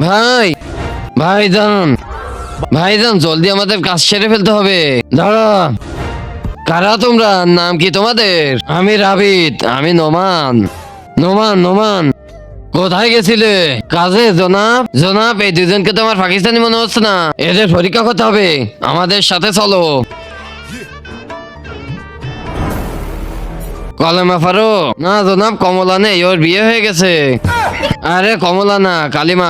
ভাই ভাইজান জলদি আমাদের কাজ সেরে ফেলতে হবে। দাঁড়া, কারা তোমরা? নাম কি তোমাদের? আমি রাবিত। আমি নোমান। নোমান কোথায় গেছিলে? কাজে জনাব এই দুজনকে তো আমার পাকিস্তানি মনে হচ্ছে না। এদের পরীক্ষা করতে হবে। আমাদের সাথে চলো। কলেমা ফারো? না জনাব, কমলা নেই, ওর বিয়ে হয়ে গেছে। আরে কমলা না,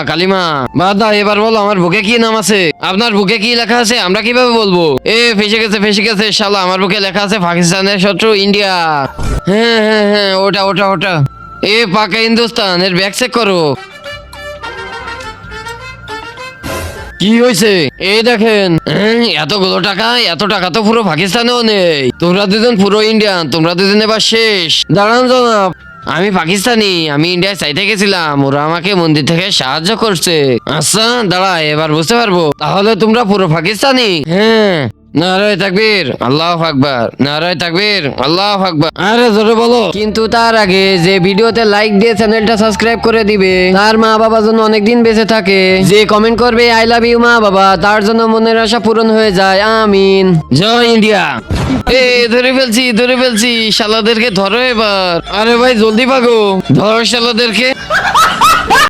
কালিমা। বাদা, এবার বলো আমার বুকে কি নাম আছে? আপনার বুকে কি লেখা আছে আমরা কিভাবে বলবো? ফেসে গেছে শালা, আমার বুকে লেখা আছে পাকিস্তানের শত্রু ইন্ডিয়া। হ্যাঁ, ওটা। পাকা হিন্দুস্তান, এর ব্যাগ চেক করো। কি হয়েছে? এই দেখেন, এত টাকা তো পুরো পাকিস্তানেও নেই। তোমরা দুজন পুরো ইন্ডিয়ান, তোমরা দুজন এবার শেষ। দাঁড়ান জনাব, আমি পাকিস্তানি, আমি ইন্ডিয়ায় চাইতে গেছিলাম, ওরা আমাকে মন্দির থেকে সাহায্য করছে। আচ্ছা দাঁড়া, এবার বুঝতে পারবো। তাহলে তোমরা পুরো পাকিস্তানি? হ্যাঁ। নারায়ে তাকবীর, আল্লাহু আকবার। নারায়ে তাকবীর, আল্লাহু আকবার। আরে জোরে বলো। কিন্তু তার আগে যে ভিডিওতে লাইক দিয়ে চ্যানেলটা সাবস্ক্রাইব করে দিবে, তার মা বাবা যেন অনেকদিন বেঁচে থাকে। যে কমেন্ট করবে আই লাভ ইউ মা বাবা, তার জন্য মনের আশা পূরণ হয়ে যায়। আমিন। জয় ইন্ডিয়া। ধরে ফেলছি শালাদেরকে ধরো এবার। আরে ভাই জলদি ভাগো, ধরো শালাদেরকে।